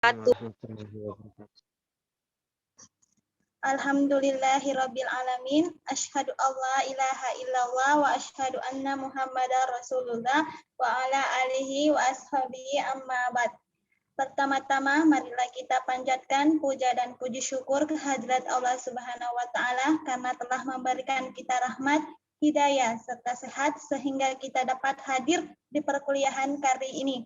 warahmatullahi wabarakatuh. Alhamdulillahirabbil alamin. Asyhadu alla ilaha illallah wa asyhadu anna Muhammadar Rasulullah wa ala alihi wa ashabihi amma ba'd. Pertama-tama marilah kita panjatkan puja dan puji syukur kehadirat Allah Subhanahu wa taala karena telah memberikan kita rahmat, hidayah serta sehat sehingga kita dapat hadir di perkuliahan kali ini.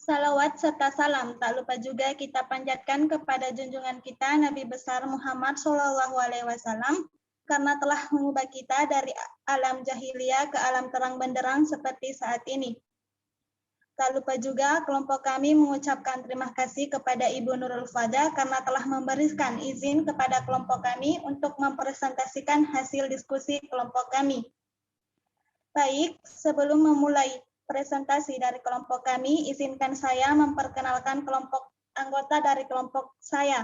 Salawat serta salam tak lupa juga kita panjatkan kepada junjungan kita Nabi besar Muhammad SAW karena telah mengubah kita dari alam jahiliyah ke alam terang benderang seperti saat ini. Tak lupa juga kelompok kami mengucapkan terima kasih kepada Ibu Nurul Fada karena telah memberikan izin kepada kelompok kami untuk mempresentasikan hasil diskusi kelompok kami. Baik, sebelum memulai presentasi dari kelompok kami, izinkan saya memperkenalkan kelompok anggota dari kelompok saya,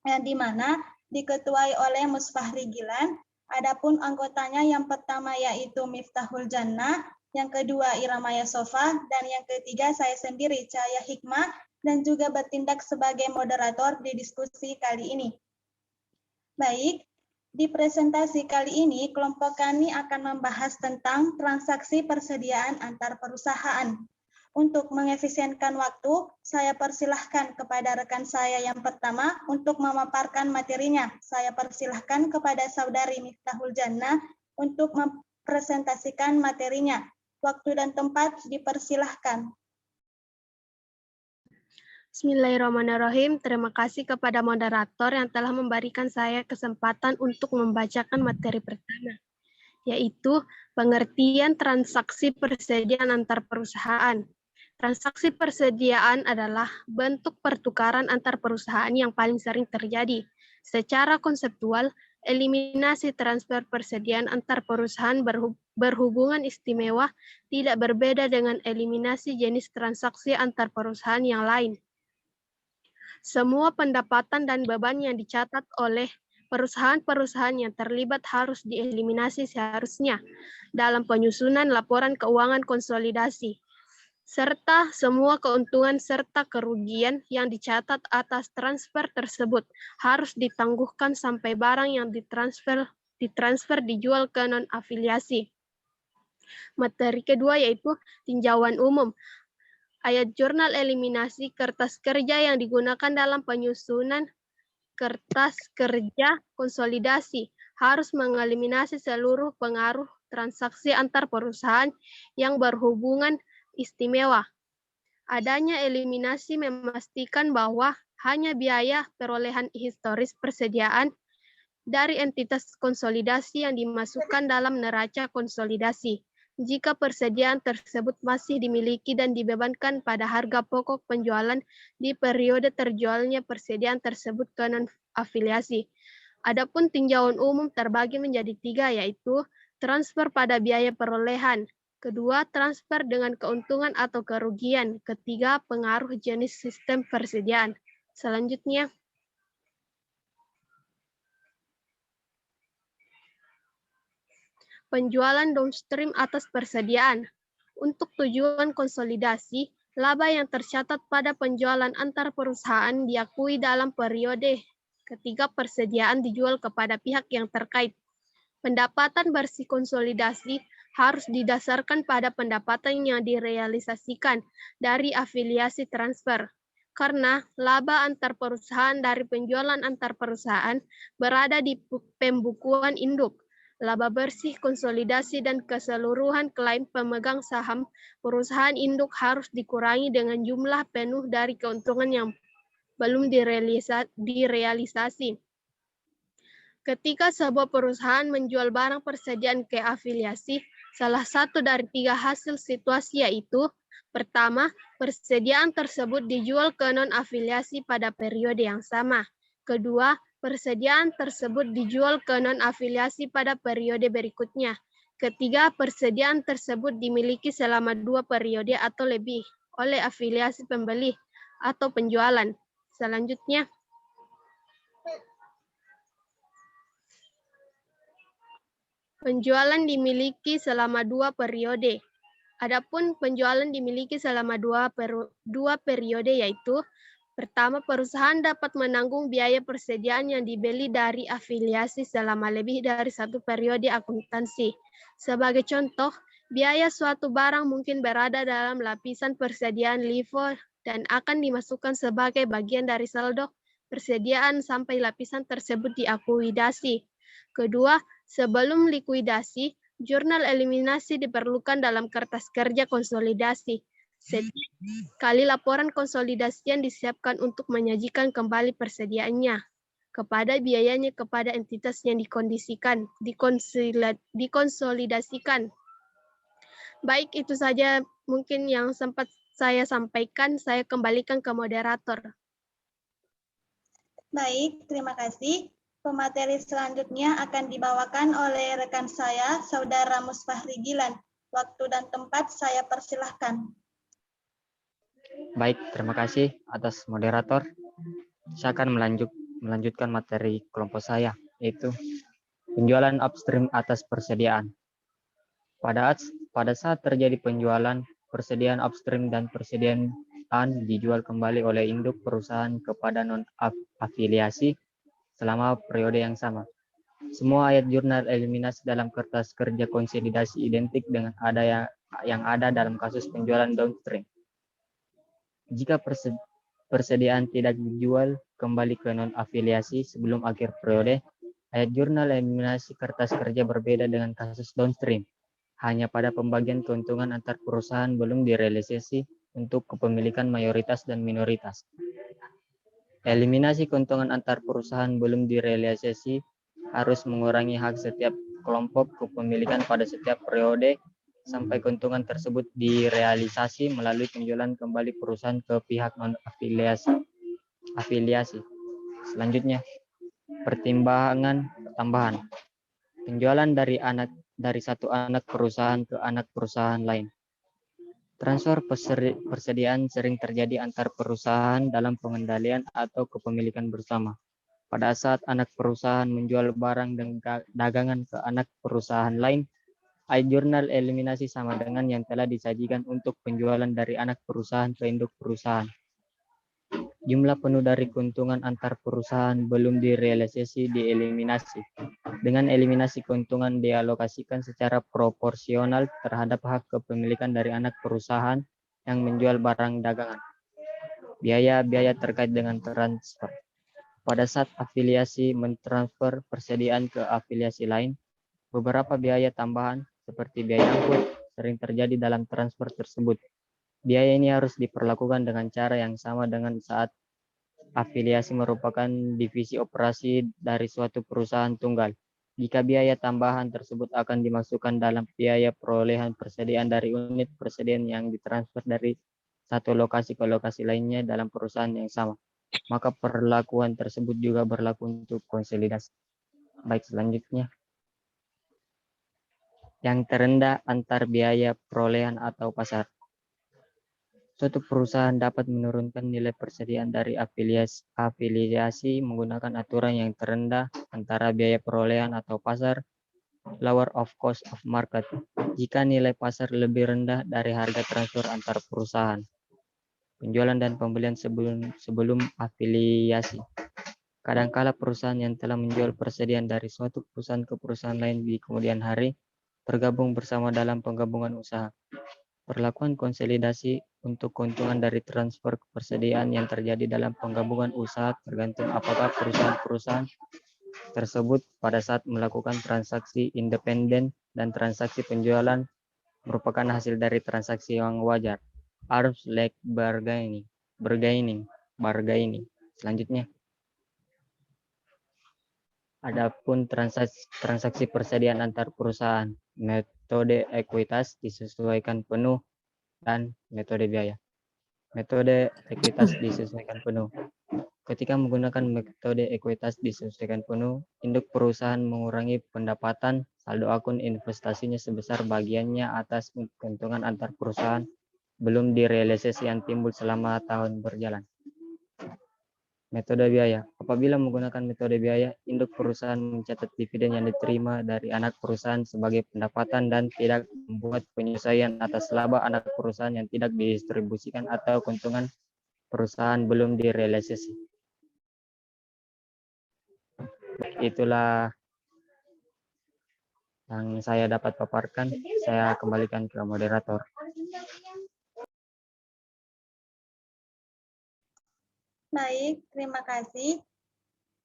yang di mana diketuai oleh Musfahri Gilan. Adapun anggotanya yang pertama yaitu Miftahul Jannah, yang kedua Iramaya Sofa, dan yang ketiga saya sendiri, Cahaya Hikmah, dan juga bertindak sebagai moderator di diskusi kali ini. Baik, di presentasi kali ini, kelompok kami akan membahas tentang transaksi persediaan antar perusahaan. Untuk mengefisienkan waktu, saya persilahkan kepada rekan saya yang pertama untuk memaparkan materinya. Saya persilahkan kepada Saudari Miftahul Jannah untuk mempresentasikan materinya. Waktu dan tempat dipersilahkan. Bismillahirrahmanirrahim. Terima kasih kepada moderator yang telah memberikan saya kesempatan untuk membacakan materi pertama, yaitu pengertian transaksi persediaan antar perusahaan. Transaksi persediaan adalah bentuk pertukaran antar perusahaan yang paling sering terjadi. Secara konseptual, eliminasi transfer persediaan antar perusahaan berhubungan istimewa tidak berbeda dengan eliminasi jenis transaksi antar perusahaan yang lain. Semua pendapatan dan beban yang dicatat oleh perusahaan-perusahaan yang terlibat harus dieliminasi seharusnya dalam penyusunan laporan keuangan konsolidasi, serta semua keuntungan serta kerugian yang dicatat atas transfer tersebut harus ditangguhkan sampai barang yang ditransfer dijual ke non-afiliasi. Materi kedua yaitu tinjauan umum. Ayat jurnal eliminasi kertas kerja yang digunakan dalam penyusunan kertas kerja konsolidasi harus mengeliminasi seluruh pengaruh transaksi antar perusahaan yang berhubungan istimewa. Adanya eliminasi memastikan bahwa hanya biaya perolehan historis persediaan dari entitas konsolidasi yang dimasukkan dalam neraca konsolidasi. Jika persediaan tersebut masih dimiliki dan dibebankan pada harga pokok penjualan di periode terjualnya persediaan tersebut ke non-afiliasi. Adapun tinjauan umum terbagi menjadi 3, yaitu transfer pada biaya perolehan, kedua transfer dengan keuntungan atau kerugian, ketiga pengaruh jenis sistem persediaan. Selanjutnya, penjualan downstream atas persediaan. Untuk tujuan konsolidasi, laba yang tercatat pada penjualan antar perusahaan diakui dalam periode ketika persediaan dijual kepada pihak yang terkait. Pendapatan bersih konsolidasi harus didasarkan pada pendapatan yang direalisasikan dari afiliasi transfer. Karena laba antar perusahaan dari penjualan antar perusahaan berada di pembukuan induk. Laba bersih konsolidasi dan keseluruhan klaim pemegang saham perusahaan induk harus dikurangi dengan jumlah penuh dari keuntungan yang belum direalisasi. Ketika sebuah perusahaan menjual barang persediaan ke afiliasi, salah satu dari 3 hasil situasi yaitu: pertama, persediaan tersebut dijual ke non-afiliasi pada periode yang sama. Kedua, persediaan tersebut dijual ke non-afiliasi pada periode berikutnya. Ketiga, persediaan tersebut dimiliki selama 2 periode atau lebih oleh afiliasi pembeli atau penjualan. Selanjutnya, penjualan dimiliki selama 2 periode. Adapun penjualan dimiliki selama dua periode, yaitu pertama, perusahaan dapat menanggung biaya persediaan yang dibeli dari afiliasi selama lebih dari satu periode akuntansi. Sebagai contoh, biaya suatu barang mungkin berada dalam lapisan persediaan LIFO dan akan dimasukkan sebagai bagian dari saldo persediaan sampai lapisan tersebut diakuidasi. Kedua, sebelum likuidasi, jurnal eliminasi diperlukan dalam kertas kerja konsolidasi. Setiap kali laporan konsolidasian disiapkan untuk menyajikan kembali persediaannya kepada biayanya kepada entitas yang dikonsolidasikan. Baik, itu saja mungkin yang sempat saya sampaikan. Saya kembalikan ke moderator. Baik, terima kasih. Pemateri selanjutnya akan dibawakan oleh rekan saya, Saudara Musfahri Gilan. Waktu dan tempat saya persilahkan. Baik, terima kasih atas moderator. Saya akan melanjutkan materi kelompok saya, yaitu penjualan upstream atas persediaan. Pada saat terjadi penjualan, persediaan upstream dan persediaan dijual kembali oleh induk perusahaan kepada non-afiliasi selama periode yang sama. Semua ayat jurnal eliminasi dalam kertas kerja konsolidasi identik dengan yang ada dalam kasus penjualan downstream. Jika persediaan tidak dijual kembali ke non-afiliasi sebelum akhir periode, ayat jurnal eliminasi kertas kerja berbeda dengan kasus downstream. Hanya pada pembagian keuntungan antar perusahaan belum direalisasi untuk kepemilikan mayoritas dan minoritas. Eliminasi keuntungan antar perusahaan belum direalisasi harus mengurangi hak setiap kelompok kepemilikan pada setiap periode sampai keuntungan tersebut direalisasi melalui penjualan kembali perusahaan ke pihak non-afiliasi. Selanjutnya, pertimbangan tambahan. Penjualan dari satu anak perusahaan ke anak perusahaan lain. Transfer persediaan sering terjadi antar perusahaan dalam pengendalian atau kepemilikan bersama. Pada saat anak perusahaan menjual barang dan dagangan ke anak perusahaan lain, ayat jurnal eliminasi sama dengan yang telah disajikan untuk penjualan dari anak perusahaan ke induk perusahaan. Jumlah penuh dari keuntungan antar perusahaan belum direalisasi dieliminasi. Dengan eliminasi keuntungan dialokasikan secara proporsional terhadap hak kepemilikan dari anak perusahaan yang menjual barang dagangan. Biaya-biaya terkait dengan transfer. Pada saat afiliasi mentransfer persediaan ke afiliasi lain, beberapa biaya tambahan seperti biaya angkut sering terjadi dalam transfer tersebut. Biaya ini harus diperlakukan dengan cara yang sama dengan saat afiliasi merupakan divisi operasi dari suatu perusahaan tunggal. Jika biaya tambahan tersebut akan dimasukkan dalam biaya perolehan persediaan dari unit persediaan yang ditransfer dari satu lokasi ke lokasi lainnya dalam perusahaan yang sama, maka perlakuan tersebut juga berlaku untuk konsolidasi. Baik, selanjutnya. Yang terendah antar biaya perolehan atau pasar. Suatu perusahaan dapat menurunkan nilai persediaan dari afiliasi menggunakan aturan yang terendah antara biaya perolehan atau pasar, lower of cost of market, jika nilai pasar lebih rendah dari harga transfer antar perusahaan. Penjualan dan pembelian sebelum afiliasi. Kadangkala perusahaan yang telah menjual persediaan dari suatu perusahaan ke perusahaan lain di kemudian hari tergabung bersama dalam penggabungan usaha. Perlakuan konsolidasi untuk keuntungan dari transfer persediaan yang terjadi dalam penggabungan usaha tergantung apakah perusahaan-perusahaan tersebut pada saat melakukan transaksi independen dan transaksi penjualan merupakan hasil dari transaksi yang wajar. Arm's length bargaining. Selanjutnya, adapun transaksi persediaan antar perusahaan, metode ekuitas disesuaikan penuh dan metode biaya. Metode ekuitas disesuaikan penuh. Ketika menggunakan metode ekuitas disesuaikan penuh, induk perusahaan mengurangi pendapatan saldo akun investasinya sebesar bagiannya atas keuntungan antar perusahaan belum direalisasi yang timbul selama tahun berjalan. Metode biaya. Apabila menggunakan metode biaya, induk perusahaan mencatat dividen yang diterima dari anak perusahaan sebagai pendapatan dan tidak membuat penyesuaian atas laba anak perusahaan yang tidak didistribusikan atau keuntungan perusahaan belum direalisasi. Itulah yang saya dapat paparkan. Saya kembalikan ke moderator. Baik, terima kasih.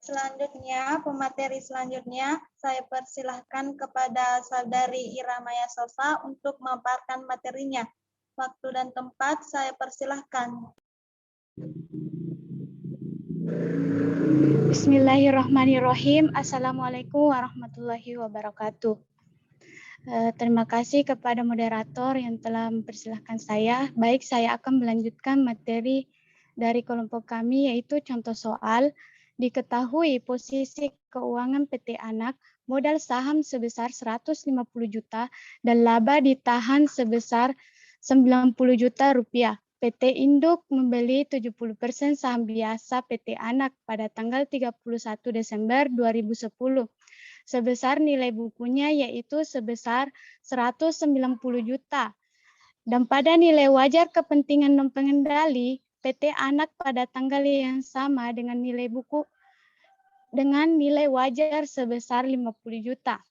Selanjutnya, pemateri selanjutnya, saya persilahkan kepada Saudari Ira Maya Sofa untuk memaparkan materinya. Waktu dan tempat saya persilahkan. Bismillahirrahmanirrahim. Assalamualaikum warahmatullahi wabarakatuh. Terima kasih kepada moderator yang telah mempersilahkan saya. Baik, saya akan melanjutkan materi dari kelompok kami, yaitu contoh soal. Diketahui posisi keuangan PT Anak, modal saham sebesar 150 juta dan laba ditahan sebesar 90 juta rupiah. PT Induk membeli 70% saham biasa PT Anak pada tanggal 31 Desember 2010. Sebesar nilai bukunya yaitu sebesar 190 juta. Dan pada nilai wajar kepentingan non-pengendali, PT Anak pada tanggal yang sama dengan nilai buku dengan nilai wajar sebesar 50 juta.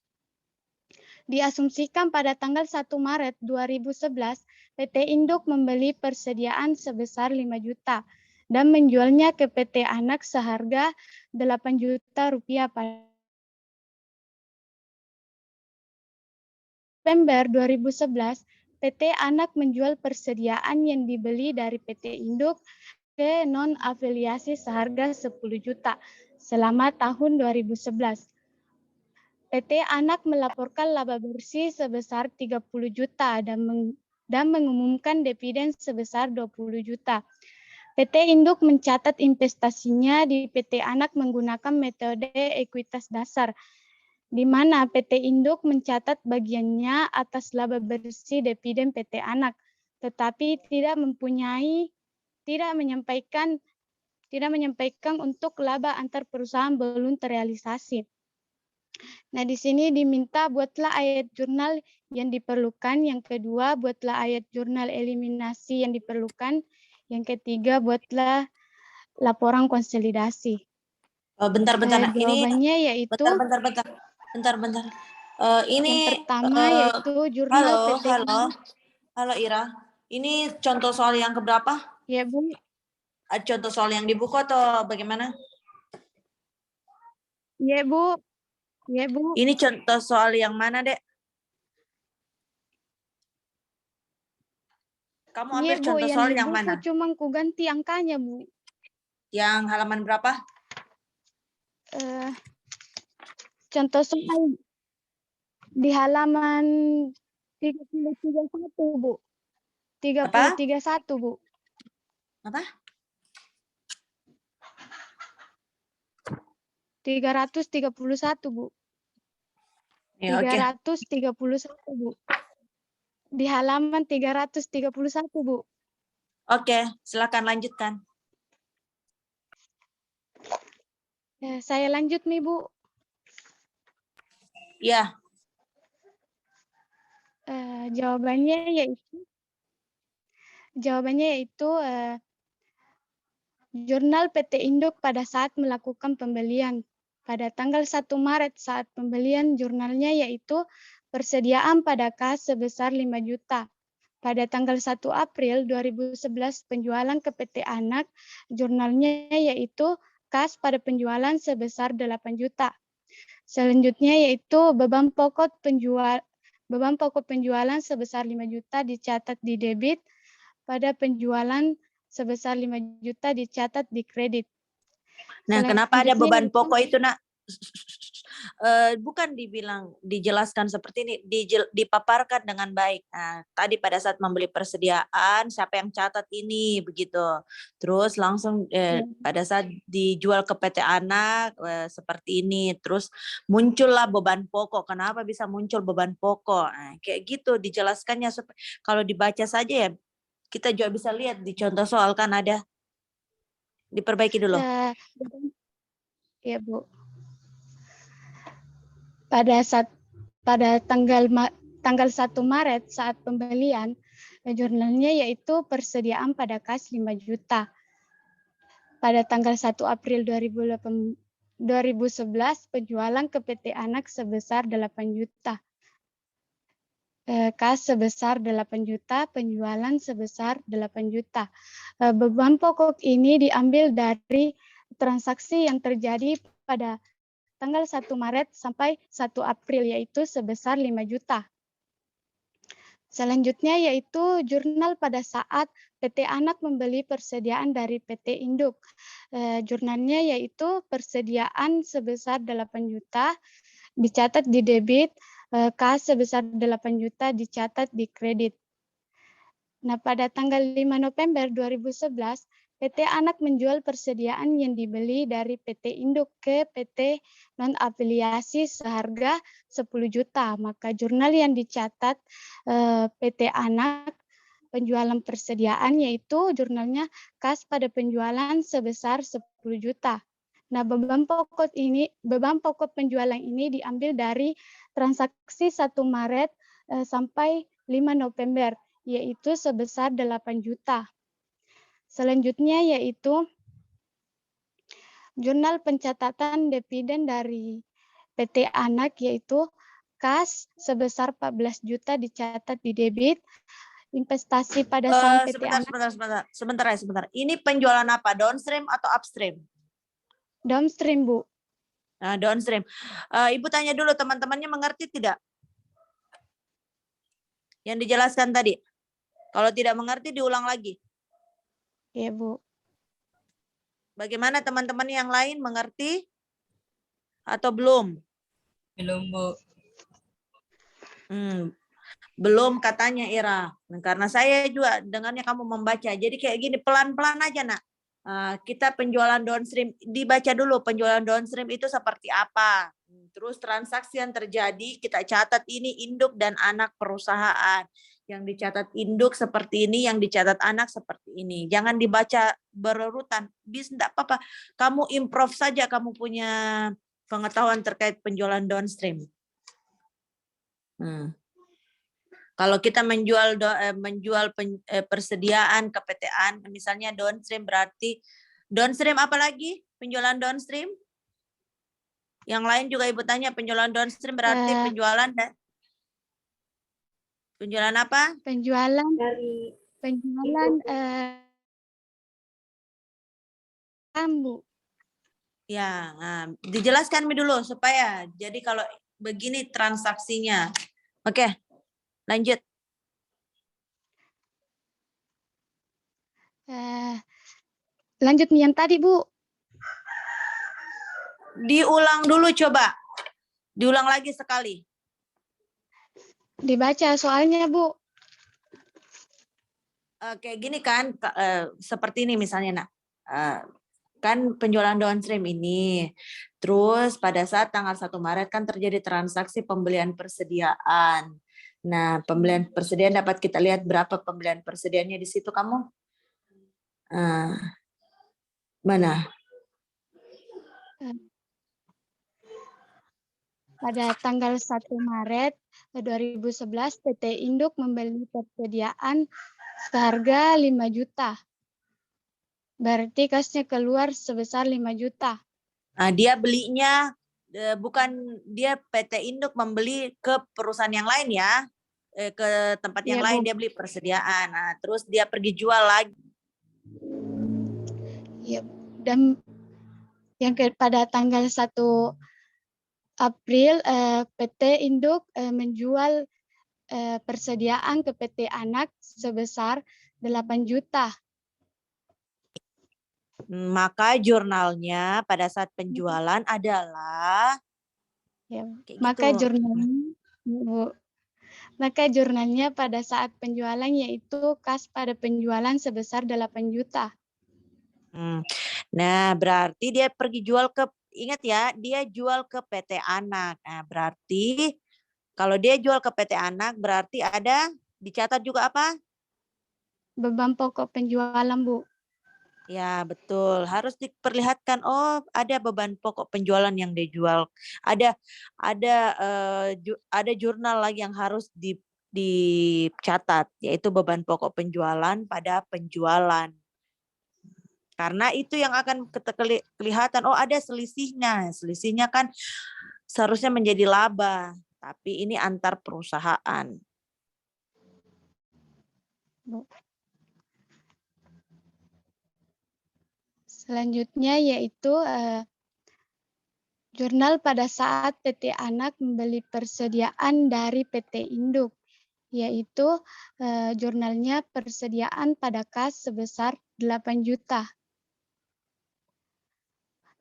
Diasumsikan pada tanggal 1 Maret 2011, PT Induk membeli persediaan sebesar 5 juta dan menjualnya ke PT Anak seharga 8 juta rupiah pada November 2011, PT Anak menjual persediaan yang dibeli dari PT Induk ke non-afiliasi seharga 10 juta selama tahun 2011. PT Anak melaporkan laba bersih sebesar 30 juta dan mengumumkan dividen sebesar 20 juta. PT Induk mencatat investasinya di PT Anak menggunakan metode ekuitas dasar, di mana PT Induk mencatat bagiannya atas laba bersih dividen PT Anak, tetapi tidak menyampaikan untuk laba antar perusahaan belum terrealisasi. Nah, di sini diminta buatlah ayat jurnal yang diperlukan. Yang kedua, buatlah ayat jurnal eliminasi yang diperlukan. Yang ketiga, buatlah laporan konsolidasi. Bentar. Jawabannya Ini yaitu bentar. Ini yang pertama yaitu jurnal PT. Halo Ira. Ini contoh soal yang keberapa? Ya, Bu. Contoh soal yang di buku atau bagaimana? Ya, Bu. Ini contoh soal yang mana, Dek? Kamu ambil Bu, contoh soal yang di buku mana? cuma ku ganti angkanya, Bu. Yang halaman berapa? Contoh soal di halaman 331, Bu. 331, Bu. Apa? 331, Bu. Ya, oke. 331, Bu. Di halaman 331, Bu. Oke, silakan lanjutkan. Saya lanjut nih, Bu. Ya. Jawabannya yaitu jurnal PT Induk pada saat melakukan pembelian. Pada tanggal 1 Maret saat pembelian jurnalnya yaitu persediaan pada kas sebesar 5 juta. Pada tanggal 1 April 2011 penjualan ke PT Anak, jurnalnya yaitu kas pada penjualan sebesar 8 juta. Selanjutnya yaitu beban pokok penjualan sebesar 5 juta dicatat di debit, pada penjualan sebesar 5 juta dicatat di kredit. Nah, kenapa ada beban pokok itu, Nak? Bukan dijelaskan seperti ini, dipaparkan dengan baik. Nah, tadi pada saat membeli persediaan, siapa yang catat ini, begitu. Terus langsung pada saat dijual ke PT Anak, seperti ini. Terus muncullah beban pokok. Kenapa bisa muncul beban pokok? Nah, kayak gitu dijelaskannya. Kalau dibaca saja ya, kita juga bisa lihat di contoh soal kan ada. Diperbaiki dulu. Ya Bu. Pada tanggal 1 Maret saat pembelian, jurnalnya yaitu persediaan pada kas 5 juta. Pada tanggal 1 April 2011 penjualan ke PT Anak sebesar 8 juta. Kas sebesar 8 juta, penjualan sebesar 8 juta. Beban pokok ini diambil dari transaksi yang terjadi pada tanggal 1 Maret sampai 1 April, yaitu sebesar 5 juta. Selanjutnya yaitu jurnal pada saat PT Anak membeli persediaan dari PT Induk. Jurnalnya yaitu persediaan sebesar 8 juta, dicatat di debit, kas sebesar 8 juta dicatat di kredit. Nah, pada tanggal 5 November 2011, PT Anak menjual persediaan yang dibeli dari PT Induk ke PT non-afiliasi seharga 10 juta. Maka jurnal yang dicatat PT Anak penjualan persediaan yaitu jurnalnya kas pada penjualan sebesar 10 juta. Nah, beban pokok penjualan ini diambil dari transaksi 1 Maret sampai 5 November, yaitu sebesar 8 juta. Selanjutnya yaitu jurnal pencatatan dividen dari PT Anak, yaitu kas sebesar 14 juta dicatat di debit, investasi pada saham PT Anak. Sebentar. Ini penjualan apa? Downstream atau upstream? Downstream, Bu. Nah, downstream. Ibu tanya dulu teman-temannya mengerti tidak? Yang dijelaskan tadi. Kalau tidak mengerti diulang lagi. Ya, Bu. Bagaimana teman-teman yang lain mengerti atau belum? Belum, Bu. Belum katanya Ira. Karena saya juga dengannya kamu membaca. Jadi kayak gini pelan-pelan aja nak. Kita penjualan downstream, dibaca dulu penjualan downstream itu seperti apa. Terus transaksi yang terjadi kita catat ini induk dan anak perusahaan. Yang dicatat induk seperti ini, yang dicatat anak seperti ini. Jangan dibaca berurutan. Bisa enggak apa-apa. Kamu improve saja kamu punya pengetahuan terkait penjualan downstream. Kalau kita menjual persediaan ke PT An, misalnya downstream berarti downstream apa lagi? Penjualan downstream? Yang lain juga Ibu tanya penjualan downstream berarti penjualan apa? Penjualan Bu. Ya, dijelaskan dulu supaya jadi kalau begini transaksinya. Oke. Lanjut. Lanjut nih yang tadi, Bu. Diulang dulu coba. Diulang lagi sekali. Dibaca soalnya, Bu. Kayak gini kan, seperti ini misalnya nak. Kan penjualan downstream ini. Terus pada saat tanggal 1 Maret kan terjadi transaksi pembelian persediaan. Nah, pembelian persediaan dapat kita lihat berapa pembelian persediaannya di situ kamu? Mana? Pada tanggal 1 Maret 2011, PT Induk membeli persediaan seharga 5 juta. Berarti kasnya keluar sebesar 5 juta. Nah, dia belinya bukan dia PT Induk membeli ke perusahaan yang lain ya, ke tempat yang lain, dia beli persediaan. Nah, terus dia pergi jual lagi. Ya, dan yang pada tanggal 1 April PT Induk menjual persediaan ke PT Anak sebesar 8 juta. Maka jurnalnya pada saat penjualan adalah maka jurnalnya pada saat penjualan yaitu kas pada penjualan sebesar 8 juta. Nah, berarti dia pergi jual ke, ingat ya, dia jual ke PT Anak. Nah, berarti kalau dia jual ke PT Anak berarti ada dicatat juga apa? Beban pokok penjualan, Bu. Ya, betul. Harus diperlihatkan, oh, ada beban pokok penjualan yang dijual. Ada jurnal lagi yang harus dicatat, yaitu beban pokok penjualan pada penjualan. Karena itu yang akan kelihatan, oh, ada selisihnya. Selisihnya kan seharusnya menjadi laba, tapi ini antar perusahaan. Selanjutnya yaitu jurnal pada saat PT Anak membeli persediaan dari PT Induk, yaitu jurnalnya persediaan pada kas sebesar 8 juta.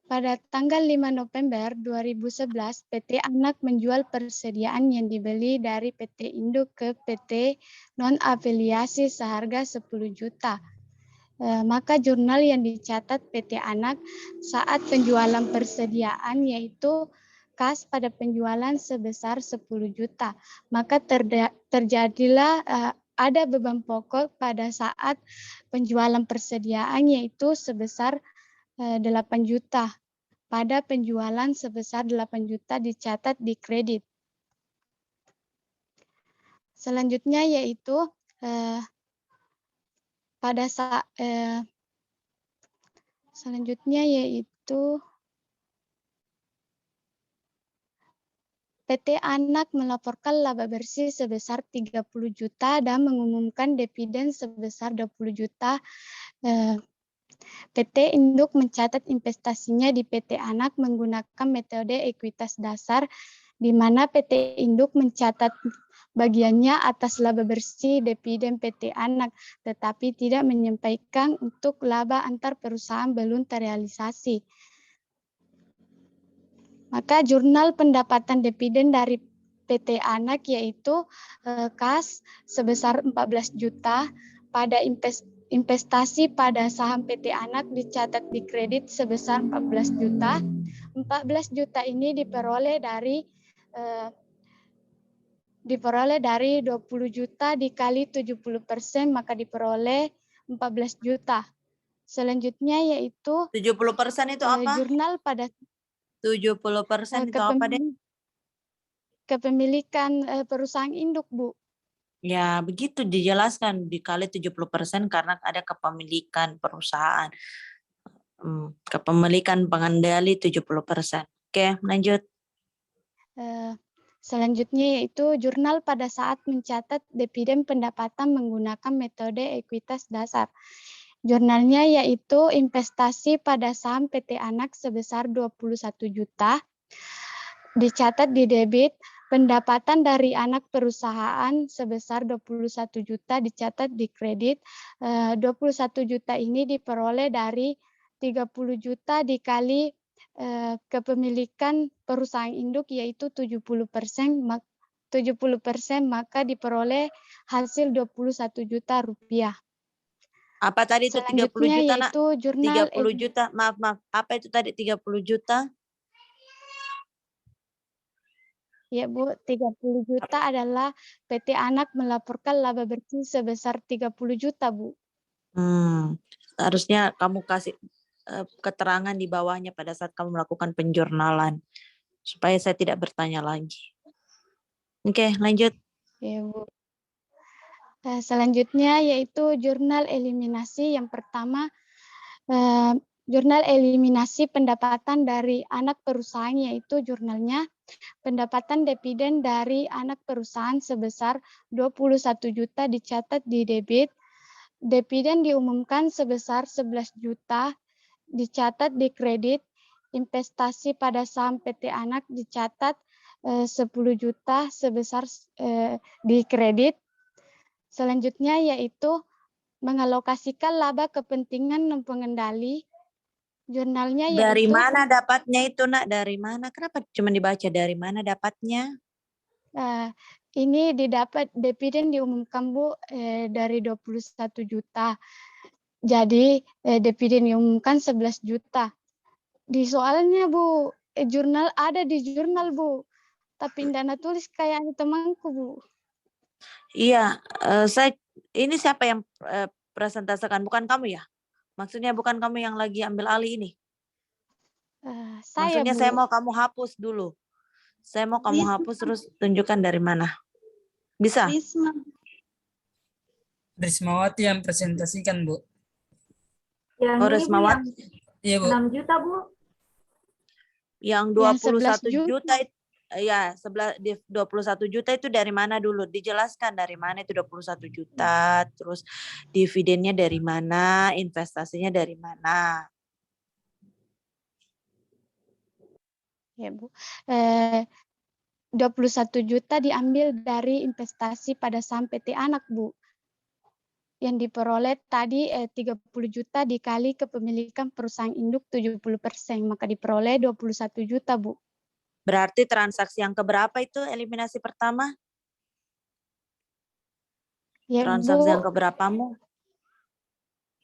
Pada tanggal 5 November 2011, PT Anak menjual persediaan yang dibeli dari PT Induk ke PT non-afiliasi seharga 10 juta. Maka jurnal yang dicatat PT Anak saat penjualan persediaan yaitu kas pada penjualan sebesar 10 juta. Maka terjadilah ada beban pokok pada saat penjualan persediaan yaitu sebesar 8 juta. Pada penjualan sebesar 8 juta dicatat di kredit. Selanjutnya yaitu PT Anak melaporkan laba bersih sebesar 30 juta dan mengumumkan dividen sebesar 20 juta. PT Induk mencatat investasinya di PT Anak menggunakan metode ekuitas dasar, di mana PT Induk mencatat bagiannya atas laba bersih dividen PT Anak, tetapi tidak menyampaikan untuk laba antar perusahaan belum terrealisasi. Maka jurnal pendapatan dividen dari PT Anak yaitu kas sebesar 14 juta, pada investasi pada saham PT Anak dicatat di kredit sebesar 14 juta. 14 juta ini diperoleh dari 20 juta dikali 70%, maka diperoleh 14 juta. Selanjutnya yaitu 70% itu apa? Jurnal pada 70% itu apa, Dek? Kepemilikan perusahaan induk, Bu. Ya, begitu dijelaskan dikali 70% karena ada kepemilikan perusahaan. Kepemilikan pengendali 70%. Oke, lanjut. Selanjutnya yaitu jurnal pada saat mencatat dividen pendapatan menggunakan metode ekuitas dasar. Jurnalnya yaitu investasi pada saham PT Anak sebesar 21 juta, dicatat di debit. Pendapatan dari anak perusahaan sebesar 21 juta dicatat di kredit. 21 juta ini diperoleh dari 30 juta dikali kepemilikan perusahaan induk yaitu 70%, maka diperoleh hasil 21 juta rupiah. Apa tadi itu 30 juta, Nak? Yaitu jurnal 30 juta, maaf. Apa itu tadi 30 juta? Ya, Bu, 30 juta adalah PT Anak melaporkan laba bersih sebesar 30 juta, Bu. Harusnya kamu kasih keterangan di bawahnya pada saat kamu melakukan penjurnalan, supaya saya tidak bertanya lagi. Oke, lanjut. Ya, Bu. Selanjutnya yaitu jurnal eliminasi. Yang pertama, jurnal eliminasi pendapatan dari anak perusahaan, yaitu jurnalnya pendapatan dividen dari anak perusahaan sebesar 21 juta dicatat di debit. Dividen diumumkan sebesar 11 juta dicatat di kredit. Investasi pada saham PT Anak dicatat 10 juta sebesar di kredit. Selanjutnya yaitu mengalokasikan laba kepentingan non pengendali. Jurnalnya Dari yaitu mana dapatnya itu, Nak? Dari mana? Kenapa cuma dibaca dari mana dapatnya? Ini didapat dividen diumumkan, Bu, dari 21 juta. Jadi dividen diumumkan 11 juta. Di soalnya, Bu, jurnal ada di jurnal, Bu. Tapi Indana tulis kayak temanku, Bu. Iya, ini siapa yang presentasikan? Bukan kamu ya? Maksudnya bukan kamu yang lagi ambil alih ini. Saya, Maksudnya Bu. saya mau kamu hapus dulu. Saya mau kamu Risma. hapus terus tunjukkan dari mana. Bisa? Risma. Rismawati yang presentasikan, Bu. Yang Oh, ini Bu, Rismawati. yang Iya, Bu. 6 juta Bu. Yang Yang 21 11 juta itu, ya, 21 juta itu dari mana dulu? Dijelaskan dari mana itu 21 juta, terus dividennya dari mana, investasinya dari mana. Ya, Bu. 21 juta diambil dari investasi pada saham PT Anak, Bu. Yang diperoleh tadi 30 juta dikali kepemilikan perusahaan induk 70%, maka diperoleh 21 juta, Bu. Berarti transaksi yang keberapa itu eliminasi pertama? Ya, Transaksi Bu. yang keberapamu?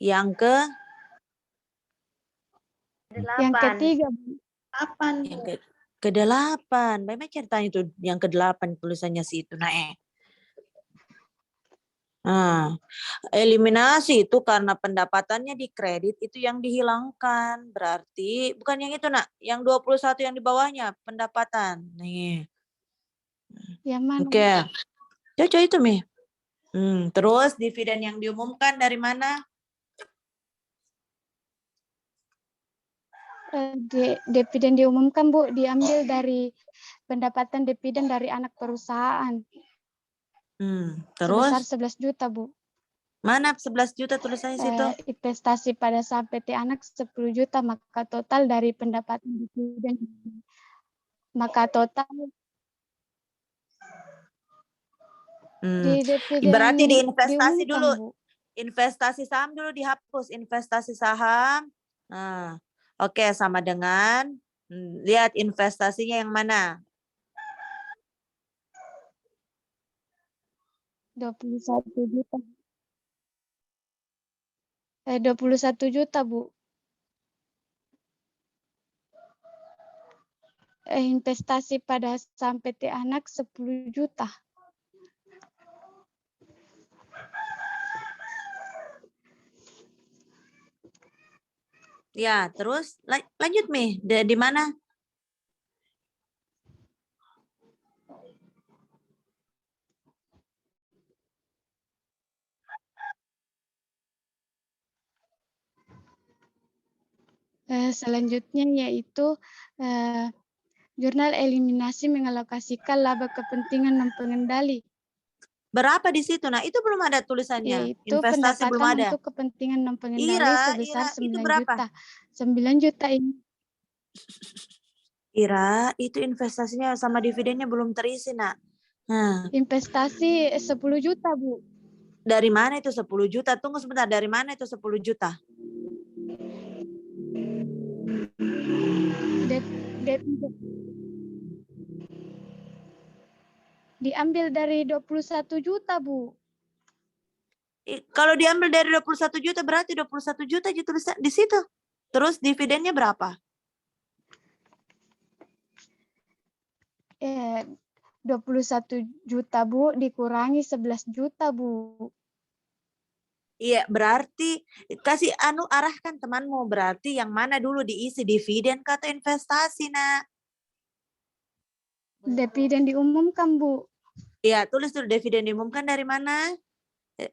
Yang ke? Yang ketiga, Bu. 8, Yang Bu. ke-8. Bagaimana ceritanya itu yang ke-8 tulisannya si itu, Nah, eliminasi itu karena pendapatannya di kredit itu yang dihilangkan. Berarti bukan yang itu, yang 21 yang di bawahnya pendapatan. Nih. Yang mana? Oke. Cocok itu, Mi. Terus dividen yang diumumkan dari mana? Dividen diumumkan, Bu, diambil dari pendapatan dividen dari anak perusahaan. Terus Sebesar 11 juta, Bu. mana 11 juta tulisannya situ? Investasi pada saham PT Anak 10 juta, maka total dari pendapatan dividen. Maka total dividen Berarti di investasi diumumkan, dulu. Bu. Investasi saham dulu dihapus. Investasi saham. Nah, oke, sama dengan lihat investasinya yang mana? 21 juta. 21 juta, Bu. Investasi pada saham PT Anak 10 juta. Ya, terus lanjut, Mi. Di mana? Selanjutnya yaitu jurnal eliminasi mengalokasikan laba kepentingan non pengendali, Berapa di situ? Nah, itu belum ada tulisannya. yaitu Investasi belum pendapatan ada. untuk kepentingan non pengendali Ira, sebesar itu 9 berapa? juta. 9 juta ini. Ira, itu investasinya sama dividennya belum terisi, Nak. Nah, Investasi 10 juta, Bu. dari mana itu 10 juta? Tunggu sebentar, dari mana itu 10 juta? Diambil dari 21 juta, Bu. Kalau diambil dari 21 juta, berarti 21 juta ditulis di situ. Terus dividennya berapa? 21 juta, Bu, dikurangi 11 juta, Bu. Iya, berarti kasih arahkan temanmu, berarti yang mana dulu diisi, dividen atau investasi, Nak? Dividen diumumkan, Bu. Iya, tulis dulu dividen diumumkan dari mana?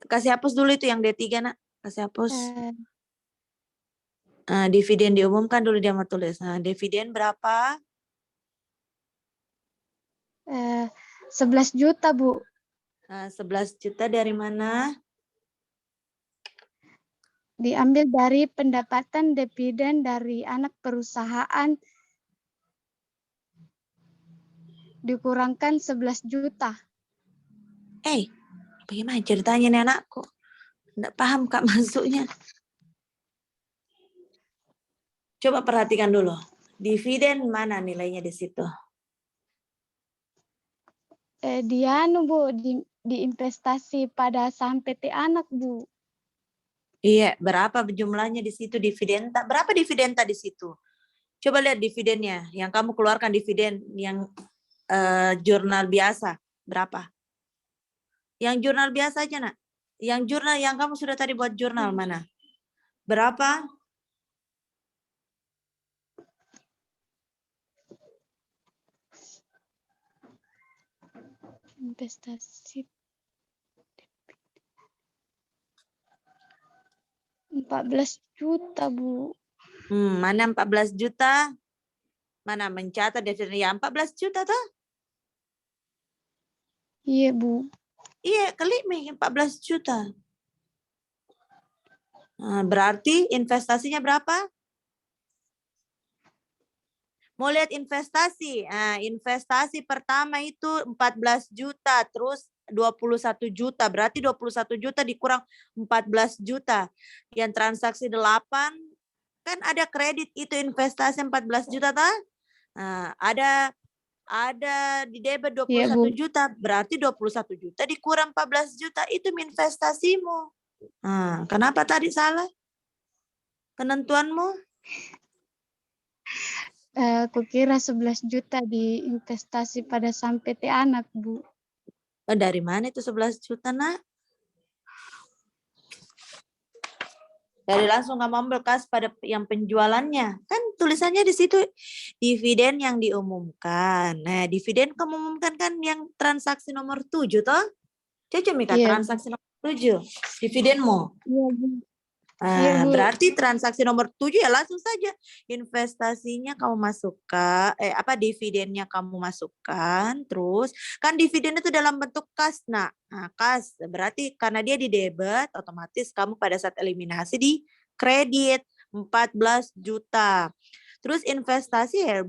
Kasih hapus dulu itu yang D3, Nak. Kasih hapus. Dividen diumumkan dulu dia mau tulis. Nah, dividen berapa? 11 juta, Bu. 11 juta dari mana? Diambil dari pendapatan dividen dari anak perusahaan dikurangkan 11 juta. Bagaimana ceritanya nih anakku? Nggak paham, Kak, masuknya. Coba perhatikan dulu. Dividen mana nilainya di situ? Dia, Bu, di investasi pada saham PT Anak, Bu. Iya, berapa jumlahnya di situ dividen? Berapa dividen di situ? Coba lihat dividennya. Yang kamu keluarkan dividen yang jurnal biasa. Berapa? Yang jurnal biasa aja, Nak. Yang jurnal yang kamu sudah tadi buat jurnal mana? Berapa? Investasi 14 juta, Bu. Mana 14 juta? Mana mencatat definisi ya 14 juta toh? Iya, Bu. Iya, kali 14 juta. Nah, berarti investasinya berapa? Mau lihat investasi. Nah, investasi pertama itu 14 juta, terus 21 juta. Berarti 21 juta dikurang 14 juta. Yang transaksi 8, kan ada kredit itu investasi 14 juta tah? Nah, ada di debit 21 Iya, Bu. juta, berarti 21 juta dikurang 14 juta, itu investasimu. Nah, kenapa tadi salah penentuanmu? Kukira 11 juta di investasi pada sang PT anak, Bu. Dari mana itu 11 juta, Nak? Dari langsung kamu ambil kas pada yang penjualannya. Kan tulisannya di situ dividen yang diumumkan. Nah, dividen kamu umumkan kan yang transaksi nomor 7 toh? Coba Mika, Iya, Bu. transaksi nomor 7, dividenmu. Iya, Bu. Iya, Nah, Bu. berarti transaksi nomor 7 ya langsung saja investasinya kamu masukkan, dividennya kamu masukkan, terus kan dividen itu dalam bentuk kas, nah kas berarti karena dia di debit, otomatis kamu pada saat eliminasi di kredit 14 juta. Terus investasi ya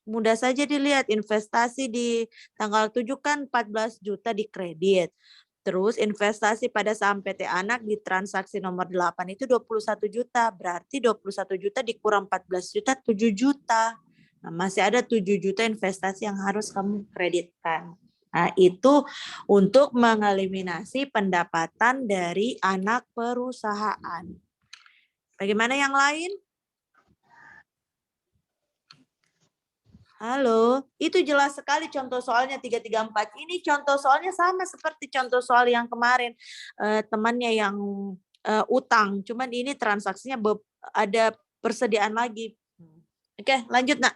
mudah saja dilihat, investasi di tanggal 7 kan 14 juta di kredit. Terus investasi pada saham PT Anak di transaksi nomor 8 itu 21 juta. Berarti 21 juta dikurang 14 juta, 7 juta. Nah, masih ada 7 juta investasi yang harus kamu kreditkan. Nah, itu untuk mengeliminasi pendapatan dari anak perusahaan. Bagaimana yang lain? Halo, itu jelas sekali contoh soalnya 334. Ini contoh soalnya sama seperti contoh soal yang kemarin. Temannya yang utang, cuman ini transaksinya ada persediaan lagi. Oke, lanjut Nak.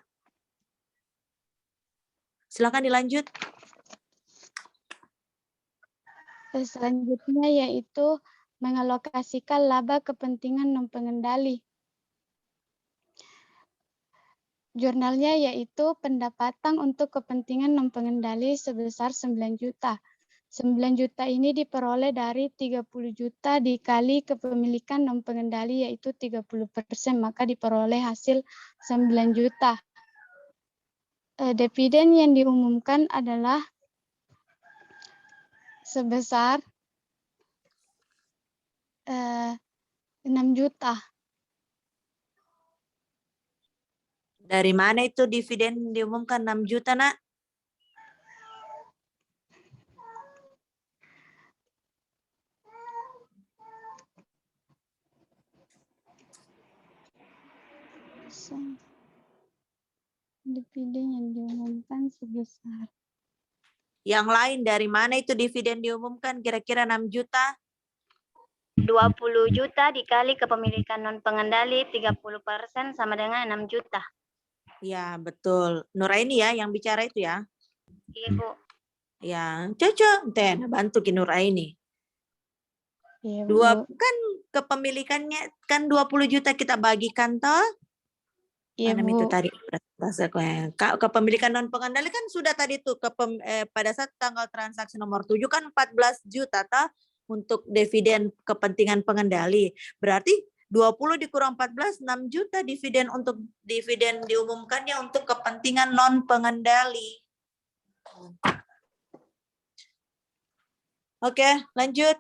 Silakan dilanjut. Selanjutnya yaitu mengalokasikan laba kepentingan non-pengendali. Jurnalnya yaitu pendapatan untuk kepentingan non-pengendali sebesar 9 juta. 9 juta ini diperoleh dari 30 juta dikali kepemilikan non-pengendali yaitu 30%, maka diperoleh hasil 9 juta. Dividen yang diumumkan adalah sebesar 6 juta. Dari mana itu dividen diumumkan 6 juta, Nak? Dividen yang diumumkan sebesar. Yang lain dari mana itu dividen diumumkan kira-kira 6 juta? 20 juta dikali kepemilikan non-pengendali 30% sama dengan 6 juta. Ya, betul. Nuraini ya yang bicara itu ya? Iya, Bu. Ya, cocok. Ten, bantu Ki Nuraini. Ya, Bu. Kan kepemilikannya kan 20 juta kita bagikan toh? Iya, Mana Bu. itu tadi kepemilikan non pengendali kan sudah tadi tuh pada saat tanggal transaksi nomor 7 kan 14 juta toh untuk dividen kepentingan pengendali. Berarti 20 dikurang 14 6 juta dividen untuk dividen diumumkannya untuk kepentingan non pengendali. Oke, lanjut.